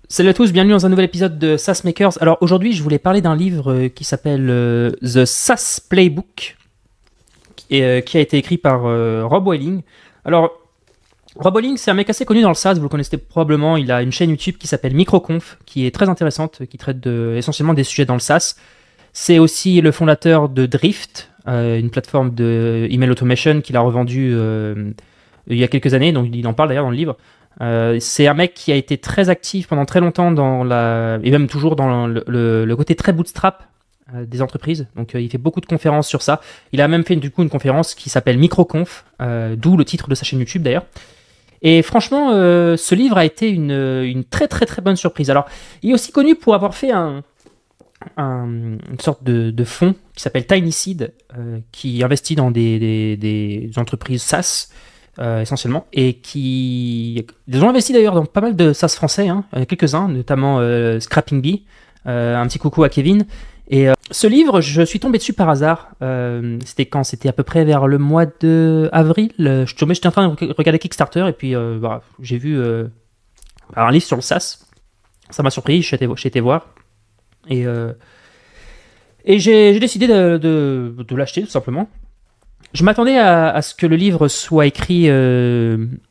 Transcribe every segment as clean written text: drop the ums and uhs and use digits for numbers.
Salut à tous, bienvenue dans un nouvel épisode de SaaS Makers. Alors aujourd'hui, je voulais parler d'un livre qui s'appelle The SaaS Playbook, qui a été écrit par Rob Welling. Alors, Rob Welling, c'est un mec assez connu dans le SaaS, vous le connaissez probablement. Il a une chaîne YouTube qui s'appelle MicroConf, qui est très intéressante, qui traite essentiellement des sujets dans le SaaS. C'est aussi le fondateur de Drift, une plateforme de email automation qu'il a revendue il y a quelques années, donc il en parle d'ailleurs dans le livre. C'est un mec qui a été très actif pendant très longtemps et même toujours dans le côté très bootstrap des entreprises. Donc il fait beaucoup de conférences sur ça. Il a même fait du coup une conférence qui s'appelle MicroConf, d'où le titre de sa chaîne YouTube d'ailleurs. Et franchement, ce livre a été une très très très bonne surprise. Alors, il est aussi connu pour avoir fait une sorte de fonds qui s'appelle TinySeed, qui investit dans des entreprises SaaS. Essentiellement, et ils ont investi d'ailleurs dans pas mal de SaaS français, hein, quelques-uns, notamment Scrapping Bee, un petit coucou à Kevin. Et ce livre, je suis tombé dessus par hasard. C'était quand? C'était à peu près vers le mois d'avril. J'étais en train de regarder Kickstarter et puis j'ai vu un livre sur le SaaS. Ça m'a surpris, j'ai été voir. Et j'ai décidé de l'acheter tout simplement. Je m'attendais à ce que le livre soit écrit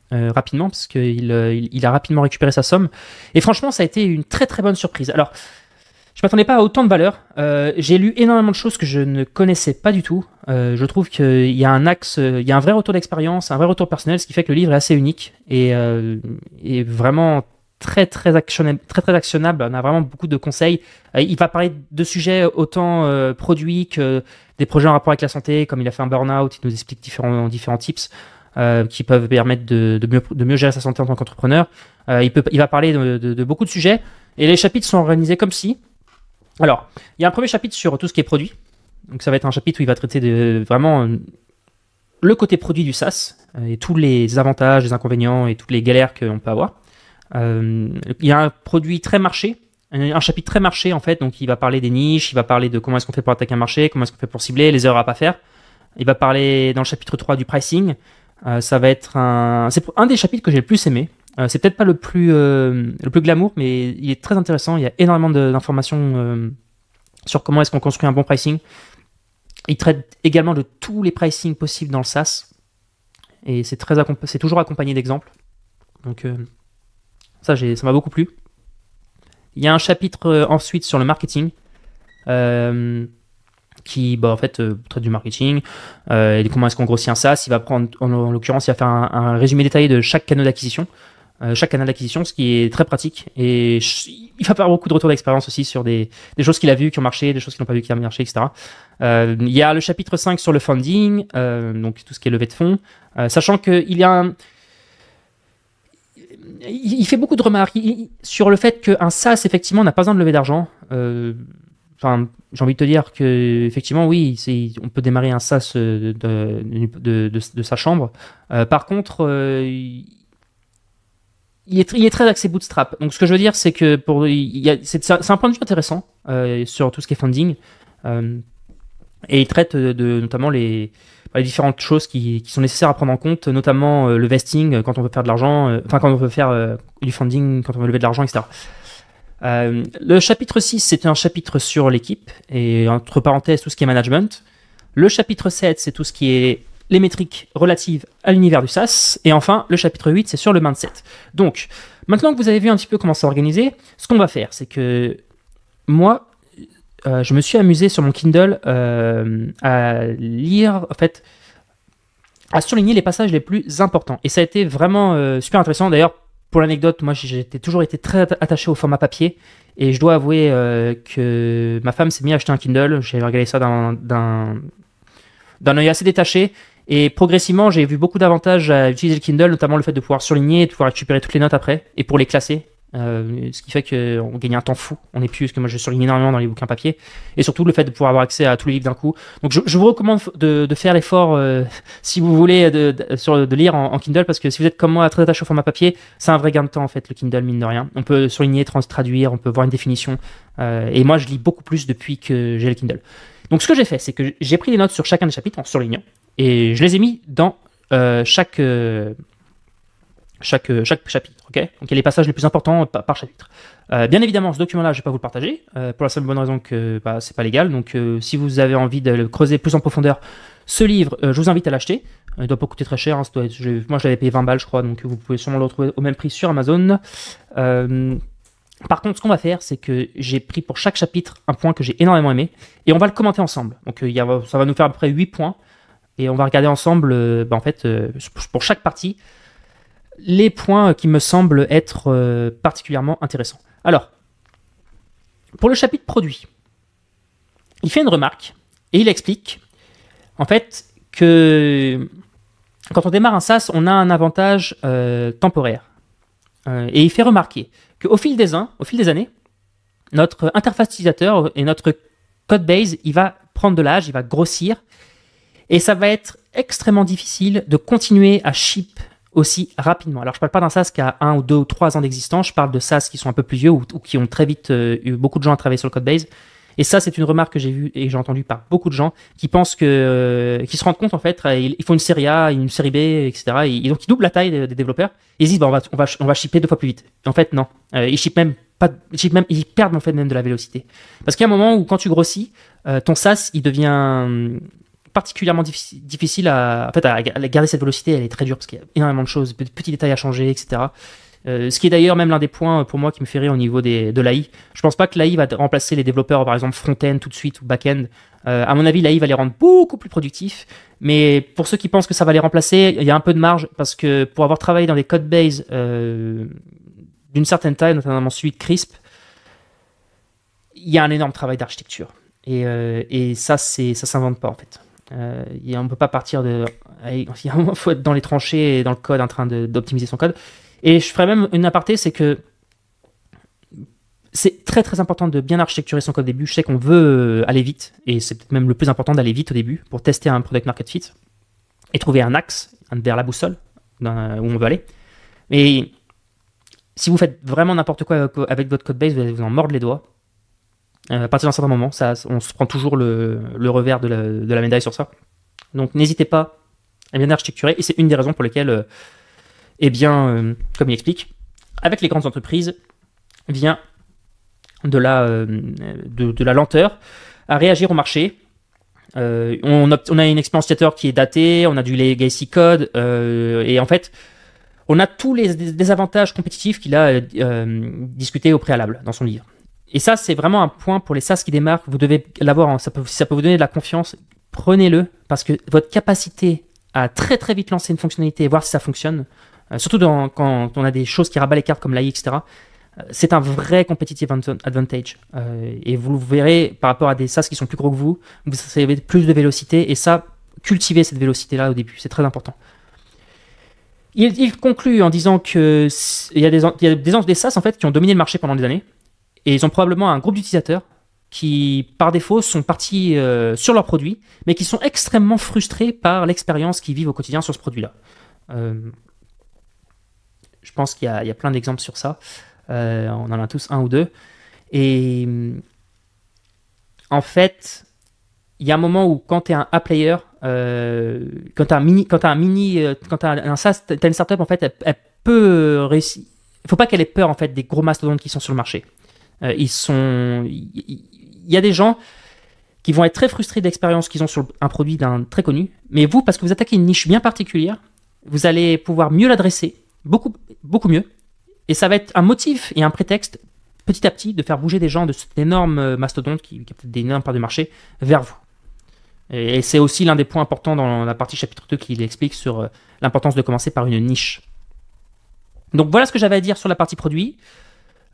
rapidement, parce qu'il a rapidement récupéré sa somme. Et franchement, ça a été une très très bonne surprise. Alors, je m'attendais pas à autant de valeur. J'ai lu énormément de choses que je ne connaissais pas du tout. Je trouve qu'il y a un axe, il y a un vrai retour d'expérience, un vrai retour personnel, ce qui fait que le livre est assez unique et vraiment très très actionnable. On a vraiment beaucoup de conseils. Il va parler de sujets autant produits que des projets en rapport avec la santé, comme il a fait un burn-out. Il nous explique différents tips qui peuvent permettre de mieux gérer sa santé en tant qu'entrepreneur. Il va parler de beaucoup de sujets et les chapitres sont organisés comme si. Alors, il y a un premier chapitre sur tout ce qui est produit. Donc ça va être un chapitre où il va traiter de vraiment le côté produit du SaaS et tous les avantages, les inconvénients et toutes les galères qu'on peut avoir. Il y a un produit très marché, un chapitre très marché en fait, donc il va parler des niches, il va parler de comment est-ce qu'on fait pour attaquer un marché, comment est-ce qu'on fait pour cibler, les erreurs à pas faire. Il va parler dans le chapitre 3 du pricing. Ça va être c'est un des chapitres que j'ai le plus aimé. C'est peut-être pas le plus glamour, mais il est très intéressant. Il y a énormément d'informations sur comment est-ce qu'on construit un bon pricing. Il traite également de tous les pricing possibles dans le SaaS et c'est toujours accompagné d'exemples. Donc ça m'a beaucoup plu. Il y a un chapitre ensuite sur le marketing qui en fait traite du marketing et comment est-ce qu'on grossit un SaaS. Il va prendre, en l'occurrence, il va faire un résumé détaillé de chaque canal d'acquisition, ce qui est très pratique. Et il va faire beaucoup de retours d'expérience aussi sur des choses qu'il a vues qui ont marché, des choses qu'il n'a pas vues qui ont marché, etc. Il y a le chapitre 5 sur le funding, donc tout ce qui est levée de fonds, sachant qu'il y a il fait beaucoup de remarques sur le fait qu'un SaaS, effectivement, n'a pas besoin de lever d'argent. J'ai envie de te dire que, effectivement, oui, on peut démarrer un SaaS de sa chambre. Par contre, il est très axé bootstrap. Donc, ce que je veux dire, c'est que c'est un point de vue intéressant sur tout ce qui est funding. Et il traite notamment les différentes choses qui sont nécessaires à prendre en compte, notamment le vesting quand on veut faire de l'argent, quand on veut faire du funding, quand on veut lever de l'argent, etc. Le chapitre 6, c'est un chapitre sur l'équipe, et entre parenthèses, tout ce qui est management. Le chapitre 7, c'est tout ce qui est les métriques relatives à l'univers du SaaS. Et enfin, le chapitre 8, c'est sur le mindset. Donc, maintenant que vous avez vu un petit peu comment c'est organisé, ce qu'on va faire, c'est que moi, je me suis amusé sur mon Kindle à lire, en fait, à surligner les passages les plus importants. Et ça a été vraiment super intéressant. D'ailleurs, pour l'anecdote, moi, j'ai toujours été très attaché au format papier. Et je dois avouer que ma femme s'est mise à acheter un Kindle. J'ai regardé ça d'un œil assez détaché. Et progressivement, j'ai vu beaucoup d'avantages à utiliser le Kindle, notamment le fait de pouvoir surligner, de pouvoir récupérer toutes les notes après, et pour les classer. Ce qui fait qu'on gagne un temps fou. On n'est plus, parce que moi je surligne énormément dans les bouquins papier, et surtout le fait de pouvoir avoir accès à tous les livres d'un coup. Donc je vous recommande de faire l'effort si vous voulez de lire en Kindle, parce que si vous êtes comme moi très attaché au format papier, c'est un vrai gain de temps en fait, le Kindle, mine de rien. On peut surligner, traduire, on peut voir une définition, et moi je lis beaucoup plus depuis que j'ai le Kindle. Donc ce que j'ai fait, c'est que j'ai pris des notes sur chacun des chapitres en surlignant, et je les ai mis dans chaque chaque chapitre. Ok, donc il y a les passages les plus importants par chapitre. Bien évidemment, ce document-là, je ne vais pas vous le partager, pour la simple bonne raison que c'est pas légal. Donc si vous avez envie de le creuser plus en profondeur, ce livre, je vous invite à l'acheter. Il ne doit pas coûter très cher. Hein, moi, je l'avais payé 20 balles, je crois, donc vous pouvez sûrement le retrouver au même prix sur Amazon. Par contre, ce qu'on va faire, c'est que j'ai pris pour chaque chapitre un point que j'ai énormément aimé, et on va le commenter ensemble. Donc ça va nous faire à peu près 8 points, et on va regarder ensemble, en fait, pour chaque partie, les points qui me semblent être particulièrement intéressants. Alors, pour le chapitre produit, il fait une remarque, et il explique, en fait, que quand on démarre un SaaS, on a un avantage temporaire. Et il fait remarquer qu'au fil des années, notre interface utilisateur et notre code base, il va prendre de l'âge, il va grossir, et ça va être extrêmement difficile de continuer à ship aussi rapidement. Alors je ne parle pas d'un SaaS qui a 1 ou 2 ou 3 ans d'existence, je parle de SaaS qui sont un peu plus vieux ou qui ont très vite eu beaucoup de gens à travailler sur le code base. Et ça, c'est une remarque que j'ai vue et que j'ai entendue par beaucoup de gens qui pensent qui se rendent compte en fait, ils font une série A, une série B, etc. Et donc ils doublent la taille des développeurs. Et ils disent on va shipper 2 fois plus vite. Et en fait non, ils perdent en fait même de la vélocité. Parce qu'il y a un moment où quand tu grossis, ton SaaS il devient particulièrement difficile à garder cette vélocité. Elle est très dure parce qu'il y a énormément de choses, petits détails à changer, etc. Ce qui est d'ailleurs même l'un des points pour moi qui me fait rire au niveau de l'AI. Je pense pas que l'AI va remplacer les développeurs, par exemple front-end tout de suite ou back-end. À mon avis, l'AI va les rendre beaucoup plus productifs. Mais pour ceux qui pensent que ça va les remplacer, il y a un peu de marge parce que pour avoir travaillé dans des code bases d'une certaine taille, notamment celui de Crisp, il y a un énorme travail d'architecture. Et ça s'invente pas en fait. On ne peut pas partir de... Il y a un moment, il faut être dans les tranchées et dans le code en train d'optimiser son code. Et je ferai même une aparté, c'est que c'est très très important de bien architecturer son code au début. Je sais qu'on veut aller vite, et c'est peut-être même le plus important d'aller vite au début pour tester un product market fit et trouver un axe vers la boussole où on veut aller. Mais si vous faites vraiment n'importe quoi avec votre code base, vous allez vous en mordre les doigts. À partir d'un certain moment, on se prend toujours le revers de la médaille sur ça. Donc n'hésitez pas à bien architecturer, et c'est une des raisons pour lesquelles comme il explique, avec les grandes entreprises vient de la lenteur à réagir au marché. On a une expérience utilisateur qui est datée, on a du legacy code, et en fait, on a tous les désavantages compétitifs qu'il a discutés au préalable dans son livre. Et ça, c'est vraiment un point pour les SaaS qui démarrent. Vous devez l'avoir, ça peut vous donner de la confiance. Prenez-le, parce que votre capacité à très très vite lancer une fonctionnalité et voir si ça fonctionne, surtout quand on a des choses qui rabattent les cartes comme l'AI, etc., c'est un vrai competitive advantage. Et vous le verrez par rapport à des SaaS qui sont plus gros que vous avez plus de vélocité, et ça, cultivez cette vélocité-là au début, c'est très important. Il conclut en disant qu'il y a des SaaS en fait, qui ont dominé le marché pendant des années, et ils ont probablement un groupe d'utilisateurs qui, par défaut, sont partis sur leur produit, mais qui sont extrêmement frustrés par l'expérience qu'ils vivent au quotidien sur ce produit-là. Je pense qu'il y a plein d'exemples sur ça. On en a tous un ou deux. Et en fait, il y a un moment où quand tu es un A-player, quand tu as un SaaS, tu as une startup, en fait, elle peut réussir. Il ne faut pas qu'elle ait peur en fait, des gros mastodontes qui sont sur le marché. Il y a des gens qui vont être très frustrés de l'expérience qu'ils ont sur un produit d'un très connu, mais vous, parce que vous attaquez une niche bien particulière, vous allez pouvoir mieux l'adresser, beaucoup, beaucoup mieux, et ça va être un motif et un prétexte petit à petit de faire bouger des gens de cet énorme mastodonte qui a peut-être des énormes parts de marché vers vous. Et c'est aussi l'un des points importants dans la partie chapitre 2 qui explique sur l'importance de commencer par une niche. Donc voilà ce que j'avais à dire sur la partie produit.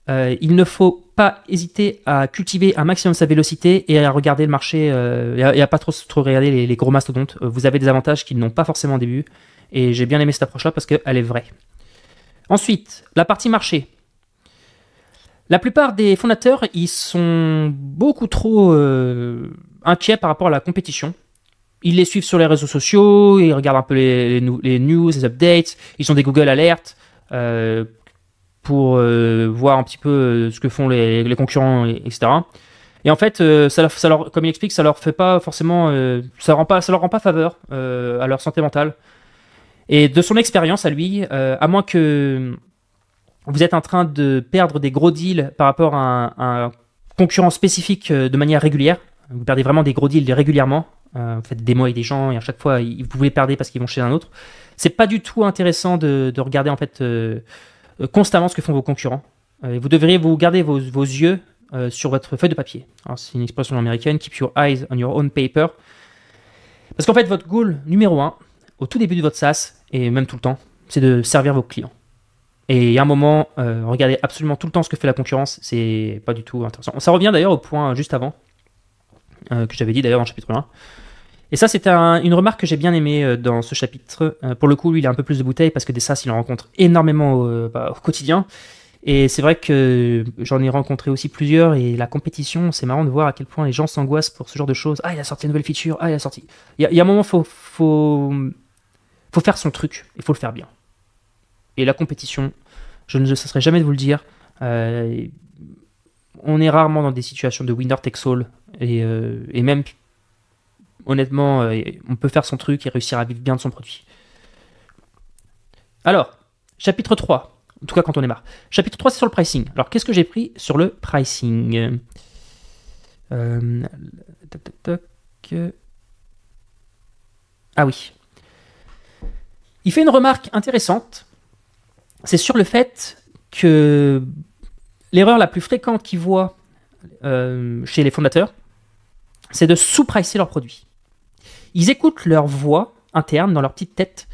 Il ne faut pas hésiter à cultiver un maximum sa vélocité et à regarder le marché, et à pas trop regarder les gros mastodontes. Vous avez des avantages qu'ils n'ont pas forcément au début, et j'ai bien aimé cette approche-là parce qu'elle est vraie. Ensuite, la partie marché. La plupart des fondateurs, ils sont beaucoup trop inquiets par rapport à la compétition. Ils les suivent sur les réseaux sociaux, ils regardent un peu les news, les updates, ils ont des Google Alerts pour voir un petit peu ce que font les concurrents, etc. Et en fait, comme il explique, ça leur fait pas forcément, ça leur rend pas faveur à leur santé mentale. Et de son expérience à lui, à moins que vous êtes en train de perdre des gros deals par rapport à un concurrent spécifique de manière régulière, vous perdez vraiment des gros deals régulièrement, vous faites des mois avec des gens et à chaque fois vous pouvez les perdre parce qu'ils vont chez un autre, c'est pas du tout intéressant de regarder en fait constamment ce que font vos concurrents. Vous devriez vous garder vos yeux sur votre feuille de papier. Alors, c'est une expression américaine, keep your eyes on your own paper. Parce qu'en fait, votre goal numéro 1, au tout début de votre SaaS, et même tout le temps, c'est de servir vos clients. Et il y a un moment, regardez absolument tout le temps ce que fait la concurrence, c'est pas du tout intéressant. Ça revient d'ailleurs au point juste avant, que j'avais dit d'ailleurs dans le chapitre 1. Et ça, c'était une remarque que j'ai bien aimée dans ce chapitre. Pour le coup, lui, il a un peu plus de bouteilles parce que des SaaS, il en rencontre énormément au quotidien. Et c'est vrai que j'en ai rencontré aussi plusieurs. Et la compétition, c'est marrant de voir à quel point les gens s'angoissent pour ce genre de choses. Ah, il a sorti une nouvelle feature. Ah, il a sorti. Il y a un moment, faut faire son truc. Il faut le faire bien. Et la compétition, je ne cesserai jamais de vous le dire. On est rarement dans des situations de winner takes all. Et même, honnêtement, on peut faire son truc et réussir à vivre bien de son produit. Alors, chapitre 3. En tout cas, quand on démarre. Chapitre 3, c'est sur le pricing. Alors, qu'est-ce que j'ai pris sur le pricing Ah oui. Il fait une remarque intéressante. C'est sur le fait que l'erreur la plus fréquente qu'ils voient chez les fondateurs, c'est de sous-pricer leurs produits. Ils écoutent leur voix interne dans leur petite tête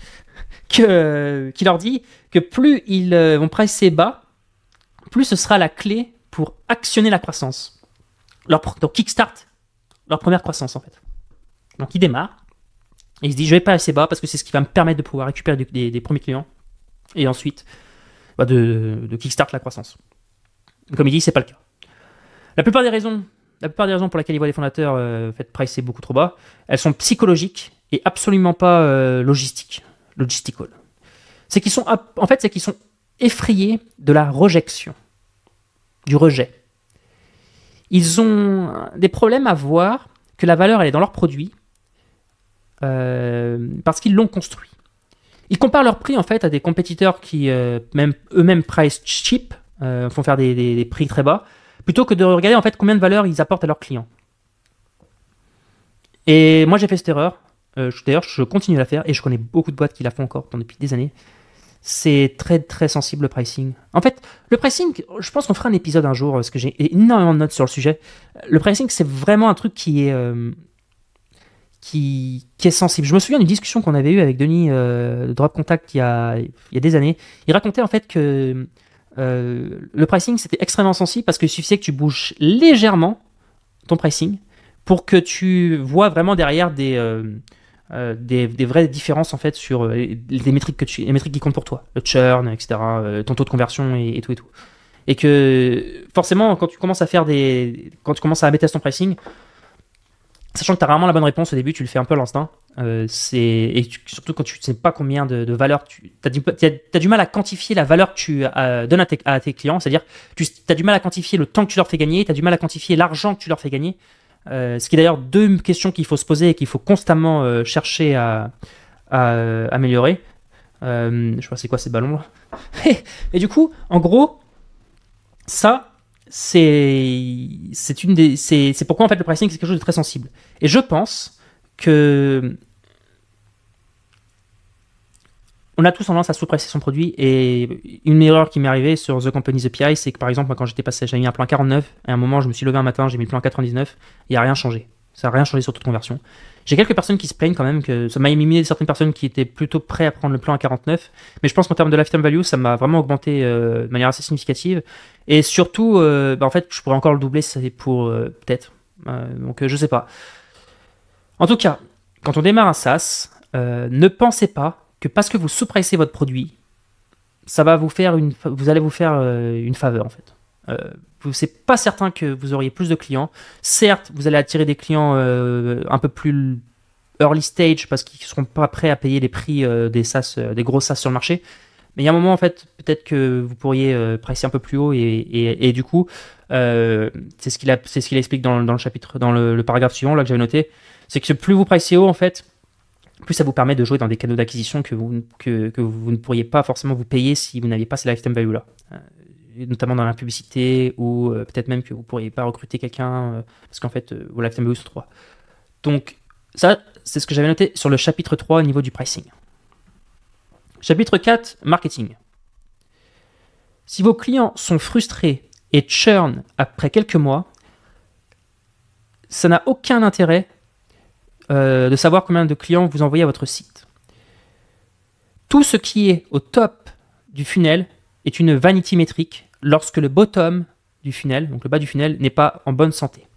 qui leur dit que plus ils vont pricer bas, plus ce sera la clé pour actionner la croissance. Donc kickstart leur première croissance en fait. Donc ils démarrent et ils se disent je vais pas assez bas parce que c'est ce qui va me permettre de pouvoir récupérer des premiers clients et ensuite de kickstart la croissance. Comme il dit, c'est pas le cas. La plupart des raisons pour lesquelles ils voient les fondateurs pricer beaucoup trop bas, elles sont psychologiques et absolument pas logistical. C'est qu'ils sont effrayés de la rejection, du rejet. Ils ont des problèmes à voir que la valeur elle est dans leur produit parce qu'ils l'ont construit. Ils comparent leur prix en fait à des compétiteurs qui eux-mêmes price cheap, font faire des prix très bas, plutôt que de regarder en fait combien de valeur ils apportent à leurs clients. Et moi j'ai fait cette erreur. D'ailleurs, je continue à la faire et je connais beaucoup de boîtes qui la font encore depuis des années. C'est très très sensible le pricing. En fait, le pricing, je pense qu'on fera un épisode un jour parce que j'ai énormément de notes sur le sujet. Le pricing, c'est vraiment un truc qui est sensible. Je me souviens d'une discussion qu'on avait eue avec Denis de Drop Contact il y a des années. Il racontait en fait que le pricing c'était extrêmement sensible parce qu'il suffisait que tu bouges légèrement ton pricing pour que tu vois vraiment derrière des vraies différences en fait sur les métriques qui comptent pour toi, le churn, etc., ton taux de conversion et tout. Et que forcément, quand tu commences à bêter ton pricing, sachant que tu as rarement la bonne réponse au début, tu le fais un peu à l'instinct. Surtout quand tu ne sais pas combien de valeur tu as du mal à quantifier la valeur que tu donnes à tes clients. C'est-à-dire tu as du mal à quantifier le temps que tu leur fais gagner, tu as du mal à quantifier l'argent que tu leur fais gagner. Ce qui est d'ailleurs deux questions qu'il faut se poser et qu'il faut constamment chercher à améliorer. Je sais pas c'est quoi ces ballons là. Et du coup, en gros, ça c'est pourquoi en fait le pricing c'est quelque chose de très sensible. Et je pense que on a tous tendance à sous-pricer son produit, et une erreur qui m'est arrivée sur The Company's API, c'est que par exemple, moi, quand j'étais passé, j'avais mis un plan 49, et à un moment, je me suis levé un matin, j'ai mis le plan 99, il n'y a rien changé. Ça n'a rien changé sur toute conversion. J'ai quelques personnes qui se plaignent quand même, que ça m'a éliminé certaines personnes qui étaient plutôt prêtes à prendre le plan à 49, mais je pense qu'en termes de lifetime value, ça m'a vraiment augmenté de manière assez significative, et surtout, en fait, je pourrais encore le doubler, c'est pour peut-être. Donc, je sais pas. En tout cas, quand on démarre un SaaS, ne pensez pas que parce que vous sous-pricez votre produit, vous allez vous faire une faveur en fait. C'est pas certain que vous auriez plus de clients. Certes, vous allez attirer des clients un peu plus early stage parce qu'ils ne seront pas prêts à payer les prix des gros SaaS sur le marché. Mais il y a un moment en fait, peut-être que vous pourriez pricer un peu plus haut et du coup, c'est ce qu'il explique dans le chapitre, dans le paragraphe suivant là que j'avais noté, c'est que plus vous pricez haut en fait, plus ça vous permet de jouer dans des canaux d'acquisition que vous ne pourriez pas forcément vous payer si vous n'aviez pas ces lifetime value là, notamment dans la publicité, ou peut-être même que vous ne pourriez pas recruter quelqu'un parce qu'en fait vos lifetime value sont 3. Donc ça, c'est ce que j'avais noté sur le chapitre 3 au niveau du pricing. Chapitre 4, marketing. Si vos clients sont frustrés et churn après quelques mois, ça n'a aucun intérêt de savoir combien de clients vous envoyez à votre site. Tout ce qui est au top du funnel est une vanity métrique lorsque le bottom du funnel, donc le bas du funnel, n'est pas en bonne santé.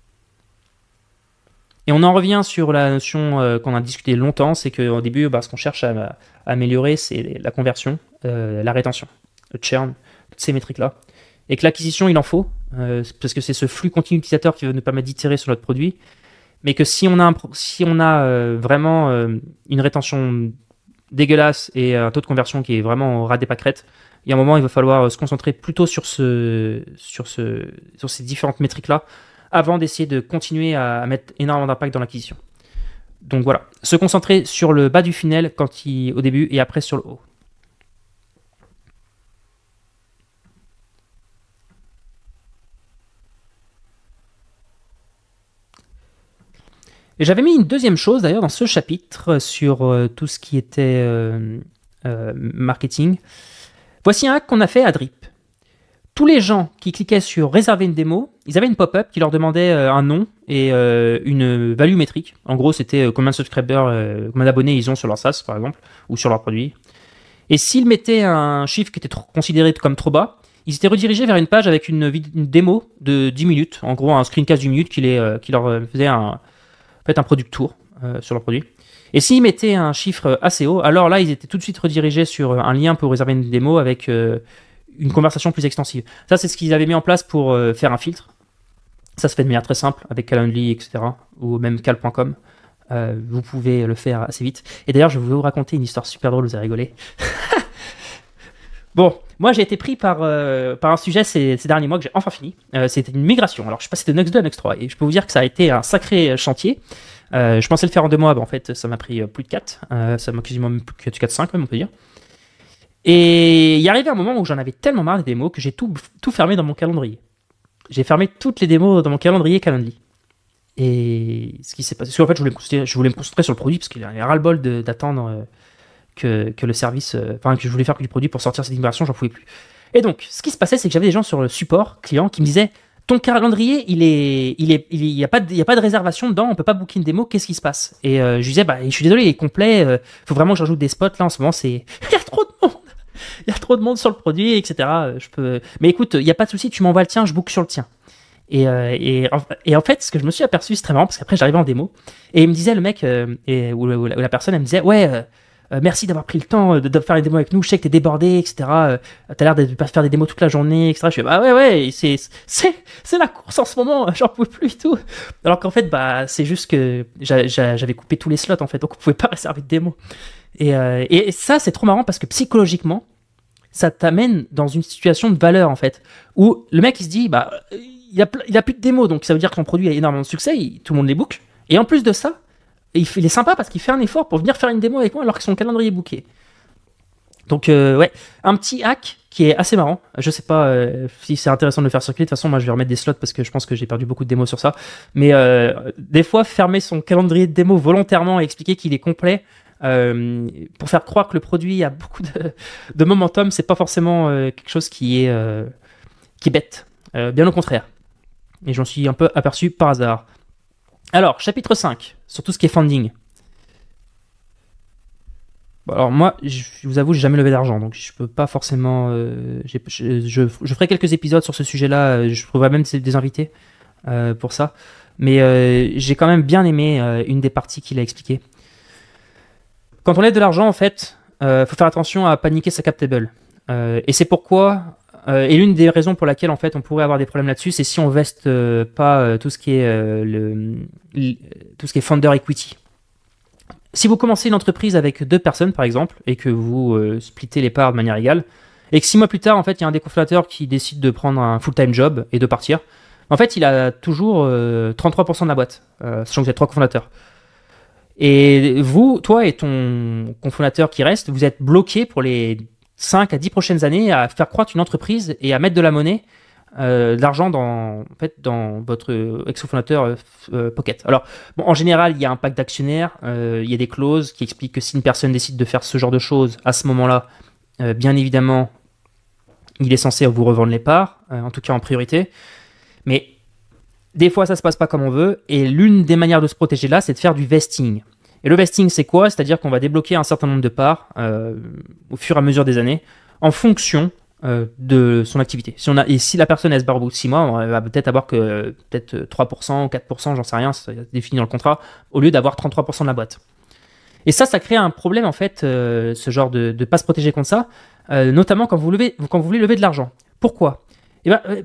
Et on en revient sur la notion qu'on a discuté longtemps, c'est qu'au début, ce qu'on cherche à améliorer, c'est la conversion, la rétention, le churn, toutes ces métriques-là. Et que l'acquisition, il en faut, parce que c'est ce flux continu utilisateur qui va nous permettre d'itérer sur notre produit. Mais que si on a vraiment une rétention dégueulasse et un taux de conversion qui est vraiment au ras des pâquerettes, il y a un moment, il va falloir se concentrer plutôt sur ces différentes métriques-là avant d'essayer de continuer à mettre énormément d'impact dans l'acquisition. Donc voilà, se concentrer sur le bas du funnel au début et après sur le haut. Et j'avais mis une deuxième chose d'ailleurs dans ce chapitre sur tout ce qui était marketing. Voici un hack qu'on a fait à Drip. Tous les gens qui cliquaient sur réserver une démo, ils avaient une pop-up qui leur demandait un nom et une value métrique. En gros, c'était combien de subscribers, combien d'abonnés ils ont sur leur SaaS par exemple, ou sur leur produit. Et s'ils mettaient un chiffre qui était considéré comme trop bas, ils étaient redirigés vers une page avec une démo de 10 minutes, en gros un screencast d'1 minute qui leur faisait un product tour sur leur produit. Et s'ils mettaient un chiffre assez haut, alors là, ils étaient tout de suite redirigés sur un lien pour réserver une démo avec une conversation plus extensive. Ça, c'est ce qu'ils avaient mis en place pour faire un filtre. Ça se fait de manière très simple avec Calendly, etc. ou même cal.com. Vous pouvez le faire assez vite. Et d'ailleurs, je vais vous raconter une histoire super drôle, vous allez rigoler. Bon, moi j'ai été pris par un sujet ces derniers mois que j'ai enfin fini. C'était une migration. Alors je suis passé de Nux 2 à Nux 3 et je peux vous dire que ça a été un sacré chantier. Je pensais le faire en 2 mois, en fait ça m'a pris plus de 4. Ça m'a quasiment plus que 4-5 même, on peut dire. Et il y arrivait un moment où j'en avais tellement marre des démos que j'ai tout fermé dans mon calendrier. J'ai fermé toutes les démos dans mon calendrier Calendly. Et ce qui s'est passé, parce qu'en fait je voulais me concentrer sur le produit parce qu'il y a ras-le-bol d'attendre que le service, que je voulais faire que du produit pour sortir cette migration, j'en pouvais plus. Et donc, ce qui se passait, c'est que j'avais des gens sur le support client qui me disaient ton calendrier, il y a pas de réservation dedans, on peut pas booker une démo, qu'est-ce qui se passe? Et je disais, je suis désolé, il est complet, faut vraiment que j'ajoute des spots, là en ce moment, il y a trop de monde, il y a trop de monde sur le produit, etc. Mais écoute, il n'y a pas de souci, tu m'envoies le tien, je book sur le tien. Et en fait, ce que je me suis aperçu, c'est très marrant, parce qu'après j'arrivais en démo, et il me disait, le mec, ou la personne, elle me disait, ouais, merci d'avoir pris le temps de faire les démos avec nous. Je sais que t'es débordé, etc. T'as l'air de pas faire des démos toute la journée, etc. Je fais ouais, c'est la course en ce moment. J'en pouvais plus et tout. Alors qu'en fait, c'est juste que j'avais coupé tous les slots en fait, donc on pouvait pas réserver de démos. Et ça, c'est trop marrant parce que psychologiquement, ça t'amène dans une situation de valeur en fait, où le mec il se dit il a plus de démos, donc ça veut dire que son produit a énormément de succès, tout le monde les book. Et en plus de ça, il est sympa parce qu'il fait un effort pour venir faire une démo avec moi alors que son calendrier est booké. Donc ouais, un petit hack qui est assez marrant. Je sais pas si c'est intéressant de le faire circuler. De toute façon, moi je vais remettre des slots parce que je pense que j'ai perdu beaucoup de démos sur ça. Mais des fois, fermer son calendrier de démo volontairement et expliquer qu'il est complet pour faire croire que le produit a beaucoup de momentum, c'est pas forcément quelque chose qui est bête. Bien au contraire. Et j'en suis un peu aperçu par hasard. Alors, chapitre 5, sur tout ce qui est funding. Bon, alors moi, je vous avoue, j'ai jamais levé d'argent, donc je peux pas forcément... je ferai quelques épisodes sur ce sujet-là, je trouverai même des invités pour ça. Mais j'ai quand même bien aimé une des parties qu'il a expliquées. Quand on lève de l'argent, en fait, faut faire attention à paniquer sa cap table. Et c'est pourquoi... et l'une des raisons pour laquelle en fait on pourrait avoir des problèmes là-dessus, c'est si on veste pas tout ce qui est founder equity. Si vous commencez une entreprise avec 2 personnes par exemple et que vous splittez les parts de manière égale et que 6 mois plus tard en fait il y a un des cofondateurs qui décide de prendre un full-time job et de partir, en fait il a toujours 33% de la boîte, sachant que vous êtes 3 cofondateurs. Et vous, toi et ton cofondateur qui reste, vous êtes bloqués pour les 5 à 10 prochaines années à faire croître une entreprise et à mettre de la monnaie, de l'argent dans votre ex-cofondateur Pocket. Alors, bon, en général, il y a un pacte d'actionnaires, il y a des clauses qui expliquent que si une personne décide de faire ce genre de choses, à ce moment-là, bien évidemment, il est censé vous revendre les parts, en tout cas en priorité. Mais des fois, ça ne se passe pas comme on veut. Et l'une des manières de se protéger là, c'est de faire du vesting. Et le vesting, c'est quoi? C'est-à-dire qu'on va débloquer un certain nombre de parts au fur et à mesure des années en fonction de son activité. Et si la personne elle se barre au bout de 6 mois, elle va peut-être avoir que 3% ou 4%, j'en sais rien, c'est défini dans le contrat, au lieu d'avoir 33% de la boîte. Et ça crée un problème en fait, ce genre de ne pas se protéger contre ça, notamment quand vous voulez lever de l'argent. Pourquoi?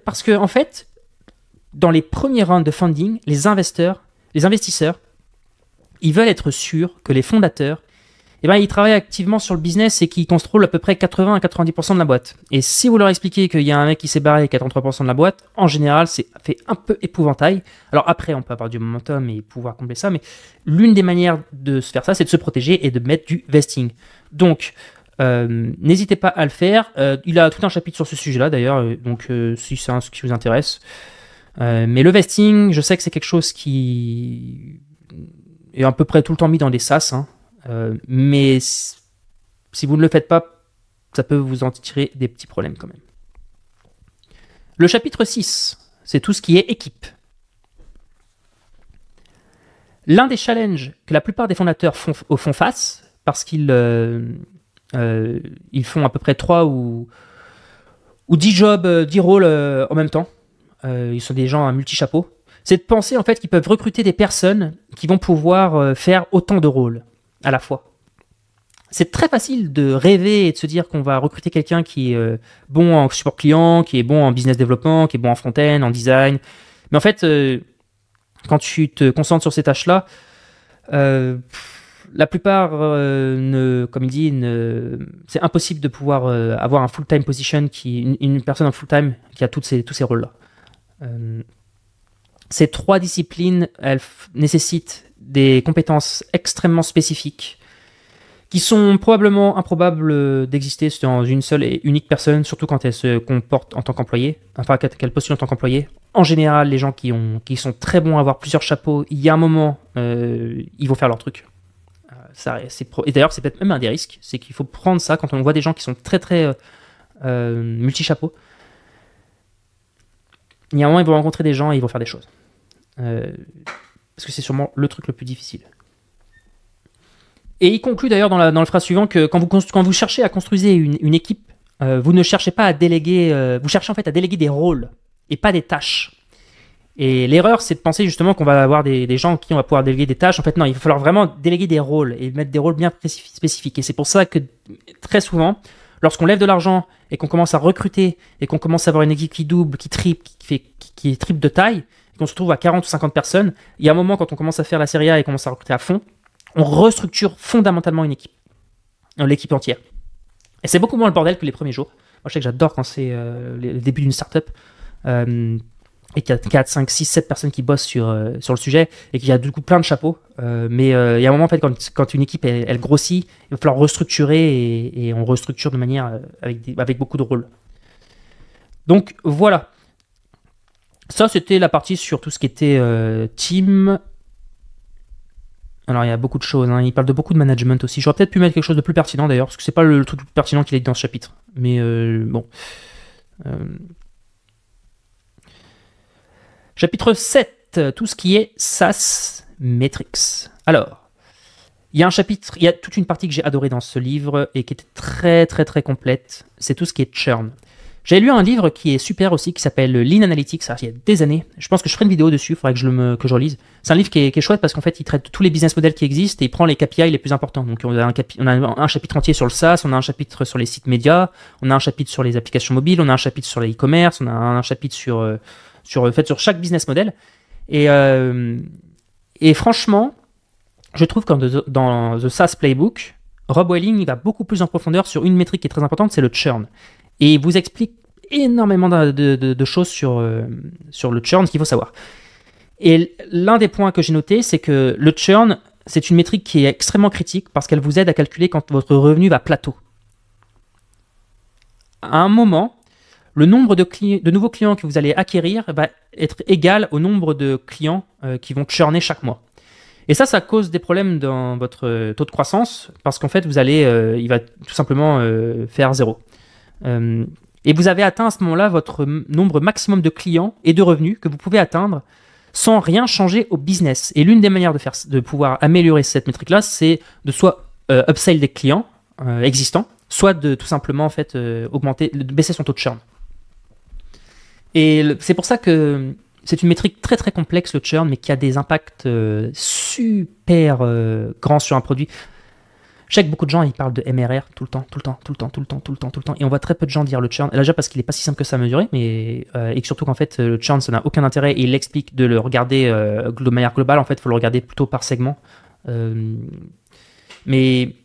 Parce que en fait, dans les premiers rounds de funding, les investisseurs, ils veulent être sûrs que les fondateurs, ils travaillent activement sur le business et qu'ils contrôlent à peu près 80 à 90% de la boîte. Et si vous leur expliquez qu'il y a un mec qui s'est barré avec 43% de la boîte, en général, c'est fait un peu épouvantail. Alors après, on peut avoir du momentum et pouvoir combler ça, mais l'une des manières de se faire ça, c'est de se protéger et de mettre du vesting. Donc, n'hésitez pas à le faire. Il a tout un chapitre sur ce sujet-là, d'ailleurs, donc si c'est ce qui vous intéresse. Mais le vesting, je sais que c'est quelque chose qui est à peu près tout le temps mis dans des SaaS, hein. Mais si vous ne le faites pas, ça peut vous en tirer des petits problèmes quand même. Le chapitre 6, c'est tout ce qui est équipe. L'un des challenges que la plupart des fondateurs font face, parce qu'ils font à peu près 3 ou 10 jobs, 10 rôles en même temps. Ils sont des gens à multi-chapeaux. C'est de penser en fait qu'ils peuvent recruter des personnes qui vont pouvoir faire autant de rôles à la fois. C'est très facile de rêver et de se dire qu'on va recruter quelqu'un qui est bon en support client, qui est bon en business développement, qui est bon en front-end, en design. Mais en fait, quand tu te concentres sur ces tâches-là, la plupart, comme il dit, c'est impossible de pouvoir avoir un full-time position, une personne en full-time qui a tous ces rôles-là. Ces 3 disciplines, elles nécessitent des compétences extrêmement spécifiques qui sont probablement improbables d'exister dans une seule et unique personne, surtout quand elle se comporte en tant qu'employé, enfin qu'elle postule en tant qu'employé. En général, les gens qui sont très bons à avoir plusieurs chapeaux, il y a un moment, ils vont faire leur truc. Et d'ailleurs, c'est peut-être même un des risques, c'est qu'il faut prendre ça quand on voit des gens qui sont très très multi-chapeaux. Il y a un moment, ils vont rencontrer des gens et ils vont faire des choses. Parce que c'est sûrement le truc le plus difficile. Et il conclut d'ailleurs dans le phrase suivant que quand vous cherchez à construire une équipe, vous ne cherchez pas à déléguer, vous cherchez en fait à déléguer des rôles et pas des tâches. Et l'erreur, c'est de penser justement qu'on va avoir des gens qui on va pouvoir déléguer des tâches. En fait, non, il va falloir vraiment déléguer des rôles et mettre des rôles bien spécifiques. Et c'est pour ça que très souvent, lorsqu'on lève de l'argent et qu'on commence à recruter et qu'on commence à avoir une équipe qui double, qui triple, qui est triple de taille, et qu'on se retrouve à 40 ou 50 personnes, il y a un moment quand on commence à faire la série A et qu'on commence à recruter à fond, on restructure fondamentalement une équipe, l'équipe entière. Et c'est beaucoup moins le bordel que les premiers jours. Moi, je sais que j'adore quand c'est le début d'une startup et qu'il y a 4, 5, 6, 7 personnes qui bossent sur le sujet et qu'il y a du coup plein de chapeaux. Mais il y a un moment, en fait, quand une équipe elle grossit, il va falloir restructurer et on restructure de manière avec beaucoup de rôles. Donc voilà. Ça, c'était la partie sur tout ce qui était team. Alors, il y a beaucoup de choses, hein. Il parle de beaucoup de management aussi. J'aurais peut-être pu mettre quelque chose de plus pertinent d'ailleurs, parce que c'est pas le truc le plus pertinent qu'il est dans ce chapitre. Mais bon. Chapitre 7, tout ce qui est SaaS Metrics. Alors, il y a toute une partie que j'ai adorée dans ce livre et qui était très très très complète. C'est tout ce qui est churn. J'ai lu un livre qui est super aussi, qui s'appelle Lean Analytics, il y a des années. Je pense que je ferai une vidéo dessus, il faudrait que je relise. C'est un livre qui est chouette parce qu'en fait, il traite tous les business models qui existent et il prend les KPI les plus importants. Donc, on a un chapitre entier sur le SaaS, on a un chapitre sur les sites médias, on a un chapitre sur les applications mobiles, on a un chapitre sur les e-commerce, on a un chapitre sur chaque business model. Et franchement, je trouve que dans The SaaS Playbook, Rob Welling, il va beaucoup plus en profondeur sur une métrique qui est très importante, c'est le churn. Et il vous explique énormément de choses sur le churn, ce qu'il faut savoir. Et l'un des points que j'ai noté, c'est que le churn, c'est une métrique qui est extrêmement critique parce qu'elle vous aide à calculer quand votre revenu va plateau. À un moment, le nombre de nouveaux clients que vous allez acquérir va être égal au nombre de clients qui vont churner chaque mois. Et ça cause des problèmes dans votre taux de croissance parce qu'en fait, il va tout simplement faire 0. Et vous avez atteint à ce moment-là votre nombre maximum de clients et de revenus que vous pouvez atteindre sans rien changer au business. Et l'une des manières de pouvoir améliorer cette métrique-là, c'est de soit upsell des clients existants, soit de tout simplement en fait, baisser son taux de churn. Et c'est pour ça que c'est une métrique très très complexe, le churn, mais qui a des impacts super grands sur un produit. Je sais que beaucoup de gens ils parlent de MRR tout le temps, et on voit très peu de gens dire le churn. Et là, déjà parce qu'il n'est pas si simple que ça à mesurer, et que surtout qu'en fait le churn ça n'a aucun intérêt, et il explique de le regarder de manière globale. En fait, il faut le regarder plutôt par segment. Mais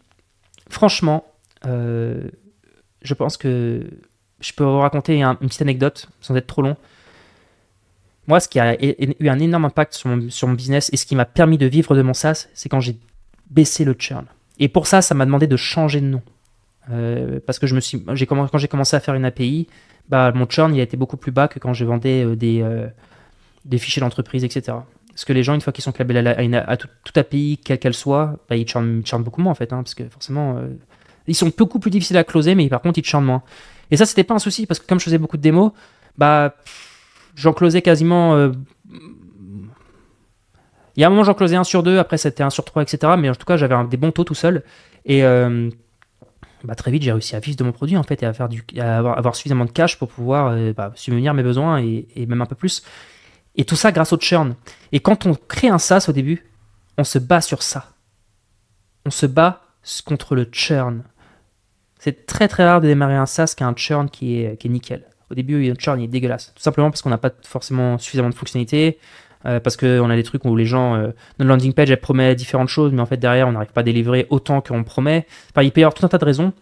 franchement, je pense que je peux vous raconter une petite anecdote sans être trop long. Moi, ce qui a eu un énorme impact sur mon business et ce qui m'a permis de vivre de mon SaaS, c'est quand j'ai baissé le churn. Et pour ça m'a demandé de changer de nom. Parce que quand j'ai commencé à faire une API, mon churn il a été beaucoup plus bas que quand je vendais des fichiers d'entreprise, etc. Parce que les gens, une fois qu'ils sont câblés à toute API, quelle qu'elle soit, ils churnent beaucoup moins en fait. Parce que forcément, ils sont beaucoup plus difficiles à closer, mais par contre, ils churnent moins. Et ça, c'était pas un souci parce que comme je faisais beaucoup de démos, j'en closais quasiment. Il y a un moment, j'en closais 1 sur 2, après c'était 1 sur 3, etc. Mais en tout cas, j'avais des bons taux tout seul. Et très vite, j'ai réussi à vivre de mon produit en fait, et à avoir suffisamment de cash pour pouvoir subvenir mes besoins et même un peu plus. Et tout ça grâce au churn. Et quand on crée un SaaS au début, on se bat sur ça. On se bat contre le churn. C'est très très rare de démarrer un SaaS qui a un churn qui est nickel. Au début, le churn est dégueulasse. Tout simplement parce qu'on n'a pas forcément suffisamment de fonctionnalités, parce qu'on a des trucs où les gens, notre landing page, elle promet différentes choses, mais en fait derrière, on n'arrive pas à délivrer autant qu'on promet. Il peut y avoir tout un tas de raisons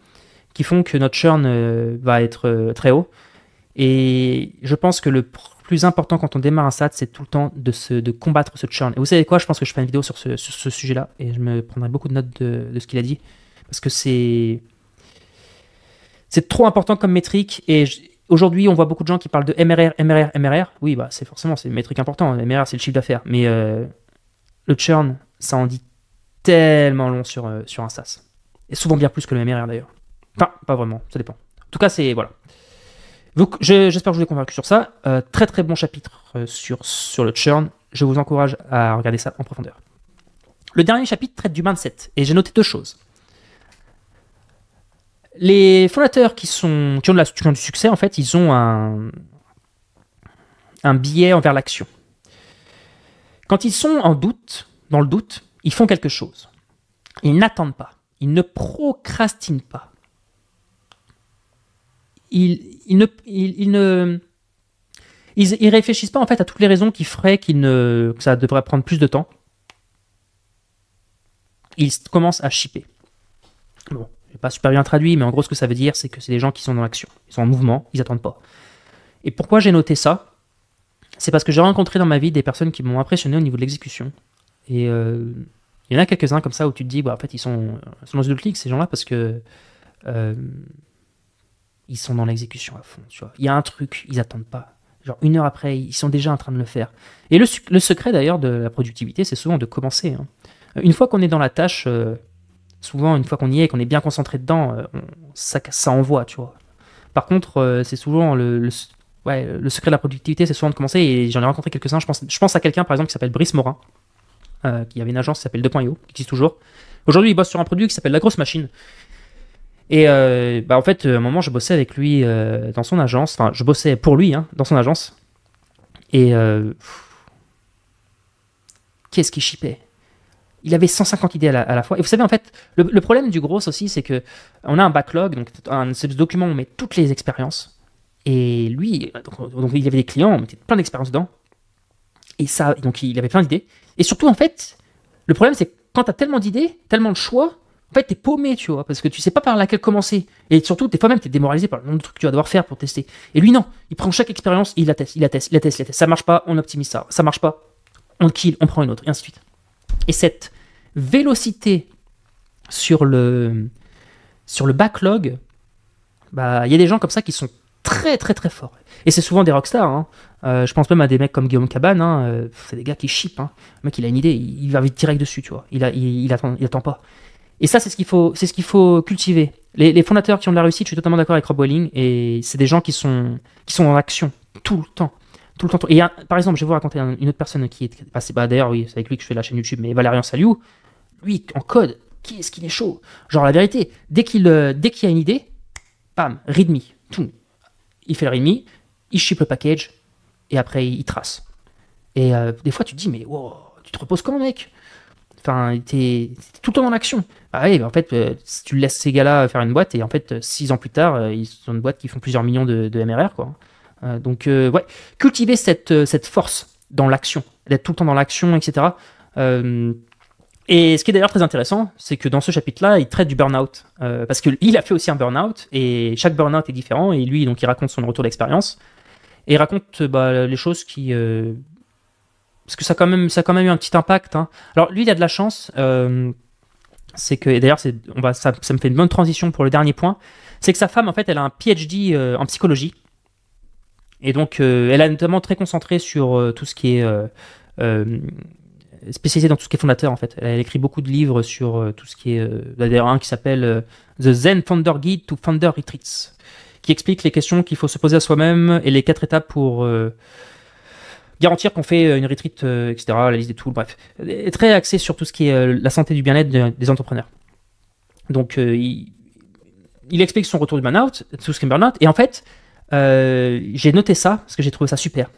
qui font que notre churn va être très haut. Et je pense que le plus important quand on démarre un SaaS, c'est tout le temps de combattre ce churn. Et vous savez quoi, je pense que je ferai une vidéo sur ce sujet-là, et je me prendrai beaucoup de notes de ce qu'il a dit, parce que c'est trop important comme métrique. Et aujourd'hui, on voit beaucoup de gens qui parlent de MRR. Oui, c'est une métrique importante. MRR, c'est le chiffre d'affaires. Mais le churn, ça en dit tellement long sur un SaaS. Et souvent bien plus que le MRR d'ailleurs. Enfin, pas vraiment, ça dépend. En tout cas, voilà. Donc, j'espère que je vous ai convaincu sur ça. Très très bon chapitre sur le churn. Je vous encourage à regarder ça en profondeur. Le dernier chapitre traite du mindset. Et j'ai noté 2 choses. Les fondateurs qui ont du succès, en fait, ils ont un biais envers l'action. Quand ils sont dans le doute, ils font quelque chose. Ils n'attendent pas. Ils ne procrastinent pas. Ils réfléchissent pas en fait à toutes les raisons qui feraient que ça devrait prendre plus de temps. Ils commencent à shipper. Bon. Je n'ai pas super bien traduit, mais en gros, ce que ça veut dire, c'est que c'est des gens qui sont dans l'action. Ils sont en mouvement, ils n'attendent pas. Et pourquoi j'ai noté ça? C'est parce que j'ai rencontré dans ma vie des personnes qui m'ont impressionné au niveau de l'exécution. Et il y en a quelques-uns comme ça où tu te dis, en fait, ils sont dans une autre ligue, ces gens-là, parce que ils sont dans l'exécution à fond. Tu vois. Il y a un truc, ils n'attendent pas. Genre 1 heure après, ils sont déjà en train de le faire. Et le secret, d'ailleurs, de la productivité, c'est souvent de commencer. Une fois qu'on est dans la tâche... souvent, une fois qu'on y est, qu'on est bien concentré dedans, ça envoie, tu vois. Par contre, c'est souvent le secret de la productivité, c'est souvent de commencer, et j'en ai rencontré quelques-uns. Je pense à quelqu'un, par exemple, qui s'appelle Brice Morin, qui avait une agence qui s'appelle 2.io, qui existe toujours. Aujourd'hui, il bosse sur un produit qui s'appelle La Grosse Machine. Et en fait, à un moment, je bossais avec lui dans son agence. Enfin, je bossais pour lui dans son agence. Et qu'est-ce qu'il shippait? Il avait 150 idées à la fois. Et vous savez, en fait, le problème du gros aussi, c'est qu'on a un backlog, donc un document où on met toutes les expériences. Et lui, donc il avait des clients, on mettait plein d'expériences dedans. Et ça, donc il avait plein d'idées. Et surtout, en fait, le problème, c'est que quand tu as tellement d'idées, tellement de choix, en fait, t'es paumé, tu vois, parce que tu sais pas par laquelle commencer. Et surtout, des fois même, t'es démoralisé par le nombre de trucs que tu vas devoir faire pour tester. Et lui, non. Il prend chaque expérience, il la teste. Ça marche pas, on optimise ça. Ça marche pas, on kill, on prend une autre, et ainsi de suite. Et cette vélocité sur le backlog, bah, il y a des gens comme ça qui sont très très très forts. Et c'est souvent des rockstars. Hein. Je pense même à des mecs comme Guillaume Cabane. Hein. C'est des gars qui shippent. Hein. Le mec, il a une idée, il va vite direct dessus, tu vois. Il attend pas. Et ça, c'est ce qu'il faut cultiver. Les fondateurs qui ont de la réussite, je suis totalement d'accord avec Rob Welling. Et c'est des gens qui sont dans l'action tout le temps. Tout le temps. Et par exemple, je vais vous raconter une autre personne qui est passée. Bah, d'ailleurs, oui, c'est avec lui que je fais la chaîne YouTube, mais Valérian Saliou, lui, en code, qu'est-ce qu'il est chaud. Genre, la vérité, dès qu'il y a une idée, bam, readme, tout. Il fait le readme, il ship le package, et après, il trace. Et des fois, tu te dis, mais wow, tu te reposes quand, mec? Enfin, t'es tout le temps dans l'action. Ah oui, en fait, si tu laisses ces gars-là faire une boîte, et en fait, 6 ans plus tard, ils sont une boîte qui font plusieurs millions de MRR, quoi. Donc, ouais, cultiver cette force dans l'action, d'être tout le temps dans l'action, etc. Et ce qui est d'ailleurs très intéressant, c'est que dans ce chapitre-là, il traite du burn-out. Parce qu'il a fait aussi un burn-out, et chaque burn-out est différent, et lui, donc, il raconte son retour d'expérience, et il raconte les choses qui... parce que ça a quand même eu un petit impact. Hein. Alors, lui, il a de la chance, c'est que, et d'ailleurs, ça me fait une bonne transition pour le dernier point, c'est que sa femme, en fait, elle a un PhD en psychologie, et donc, elle est notamment très concentrée sur tout ce qui est... spécialisée dans tout ce qui est fondateur en fait. Elle écrit beaucoup de livres sur tout ce qui est... d'ailleurs un qui s'appelle The Zen Founder Guide to Founder Retreats, qui explique les questions qu'il faut se poser à soi-même et les 4 étapes pour garantir qu'on fait une retreat, etc., la liste des tools, bref. Elle est très axée sur tout ce qui est la santé du bien-être des entrepreneurs. Donc il explique son retour du burn-out, tout ce qui est burn-out, et en fait j'ai noté ça parce que j'ai trouvé ça super.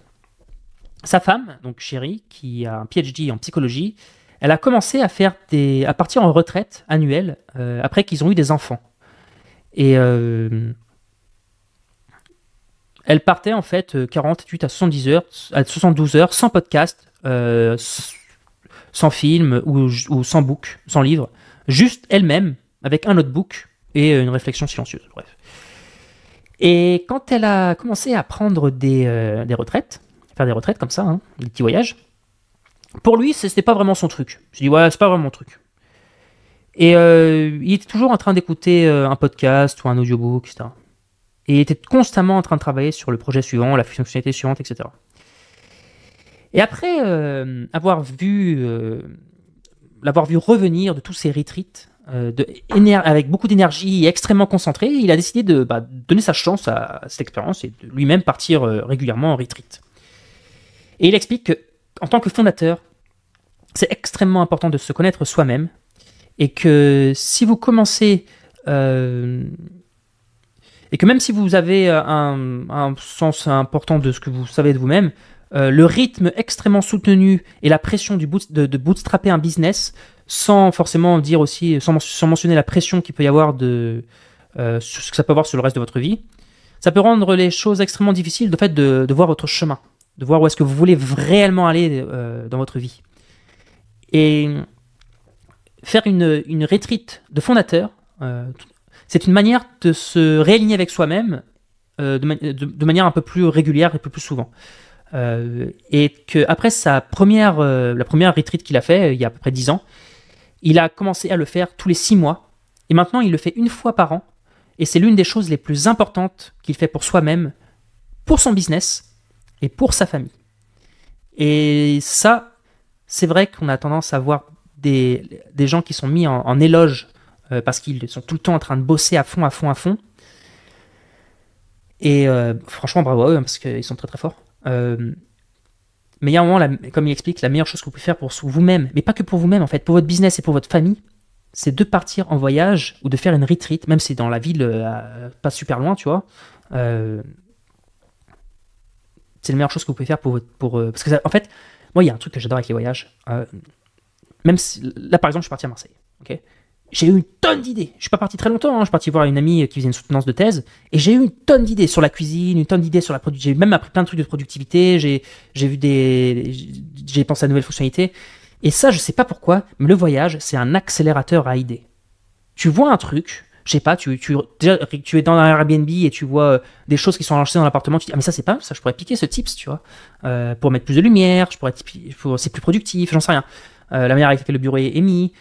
Sa femme, donc Chérie, qui a un PhD en psychologie, elle a commencé à partir en retraite annuelle après qu'ils ont eu des enfants. Et elle partait en fait 48 à 72 heures sans podcast, sans film ou sans book, sans livre, juste elle-même avec un notebook et une réflexion silencieuse. Bref. Et quand elle a commencé à prendre des retraites, faire des retraites comme ça, hein, des petits voyages, pour lui, c'était pas vraiment son truc. Je dis ouais, c'est pas vraiment mon truc. Et il était toujours en train d'écouter un podcast ou un audiobook, etc. Et il était constamment en train de travailler sur le projet suivant, la fonctionnalité suivante, etc. Et après l'avoir vu revenir de tous ces retreats, avec beaucoup d'énergie et extrêmement concentré, il a décidé de donner sa chance à cette expérience et de lui-même partir régulièrement en retreat. Et il explique qu'en tant que fondateur, c'est extrêmement important de se connaître soi-même et que si vous commencez... et que même si vous avez un sens important de ce que vous savez de vous-même, le rythme extrêmement soutenu et la pression de bootstrapper un business, sans forcément dire aussi, sans mentionner la pression qu'il peut y avoir sur ce que ça peut avoir sur le reste de votre vie, ça peut rendre les choses extrêmement difficiles de voir votre chemin, de voir où est-ce que vous voulez réellement aller dans votre vie. Et faire une retreat de fondateur, c'est une manière de se réaligner avec soi-même de manière un peu plus régulière et un peu plus souvent. Et qu'après la première retreat qu'il a fait, il y a à peu près 10 ans, il a commencé à le faire tous les 6 mois. Et maintenant, il le fait une fois par an. Et c'est l'une des choses les plus importantes qu'il fait pour soi-même, pour son business et pour sa famille. Et ça, c'est vrai qu'on a tendance à voir des gens qui sont mis en éloge parce qu'ils sont tout le temps en train de bosser à fond. Et franchement, bravo à eux, parce qu'ils sont très très forts. Mais il y a un moment, comme il explique, la meilleure chose que vous pouvez faire pour vous-même, mais pas que pour vous-même en fait, pour votre business et pour votre famille, c'est de partir en voyage ou de faire une retreat, même si c'est dans la ville, pas super loin, tu vois. C'est la meilleure chose que vous pouvez faire parce que en fait, moi il y a un truc que j'adore avec les voyages. Même si, là par exemple, je suis parti à Marseille, ok. J'ai eu une tonne d'idées. Je suis pas parti très longtemps, hein. Je suis parti voir une amie qui faisait une soutenance de thèse, et j'ai eu une tonne d'idées sur la cuisine, une tonne d'idées sur la productivité. J'ai même appris plein de trucs de productivité. J'ai pensé à de nouvelles fonctionnalités. Et ça, je sais pas pourquoi, mais le voyage, c'est un accélérateur à idées. Tu vois un truc, je sais pas, tu es dans un Airbnb et tu vois des choses qui sont lancées dans l'appartement. Tu te dis, ah mais ça c'est pas ça, je pourrais piquer ce tips, tu vois, pour mettre plus de lumière, c'est plus productif, j'en sais rien. la manière avec laquelle le bureau est mis.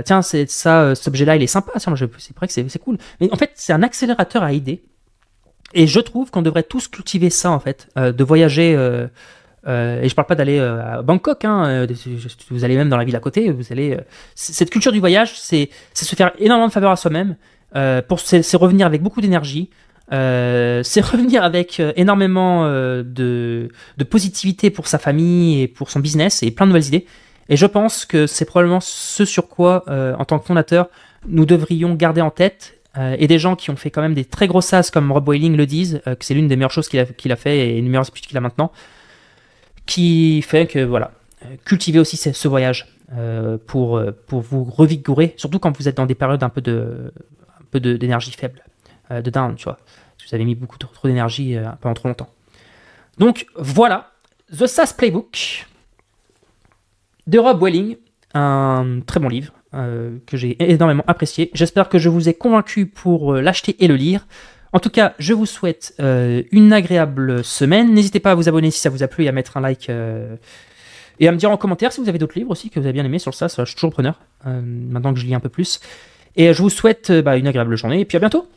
Tiens, c'est ça, cet objet-là, il est sympa. Tiens, c'est vrai que c'est cool. Mais en fait, c'est un accélérateur à idées. Et je trouve qu'on devrait tous cultiver ça, en fait, de voyager. Et je parle pas d'aller à Bangkok. Vous allez même dans la ville à côté. Vous allez. Cette culture du voyage, c'est se faire énormément de faveurs à soi-même. C'est revenir avec beaucoup d'énergie. C'est revenir avec énormément de positivité pour sa famille et pour son business et plein de nouvelles idées. Et je pense que c'est probablement ce sur quoi, en tant que fondateur, nous devrions garder en tête. Et des gens qui ont fait quand même des très gros sas comme Rob Wailing le disent, que c'est l'une des meilleures choses qu'il a fait et une meilleure habitude qu'il a maintenant, qui fait que voilà, cultivez aussi ce voyage pour vous revigorer, surtout quand vous êtes dans des périodes un peu d'énergie faible, de down, tu vois. Vous avez mis beaucoup trop d'énergie pendant trop longtemps. Donc voilà, The SaaS Playbook de Rob Wailing, un très bon livre que j'ai énormément apprécié. J'espère que je vous ai convaincu pour l'acheter et le lire. En tout cas, je vous souhaite une agréable semaine. N'hésitez pas à vous abonner si ça vous a plu et à mettre un like et à me dire en commentaire si vous avez d'autres livres aussi que vous avez bien aimé sur le SaaS. Je suis toujours preneur maintenant que je lis un peu plus. Et je vous souhaite une agréable journée et puis à bientôt.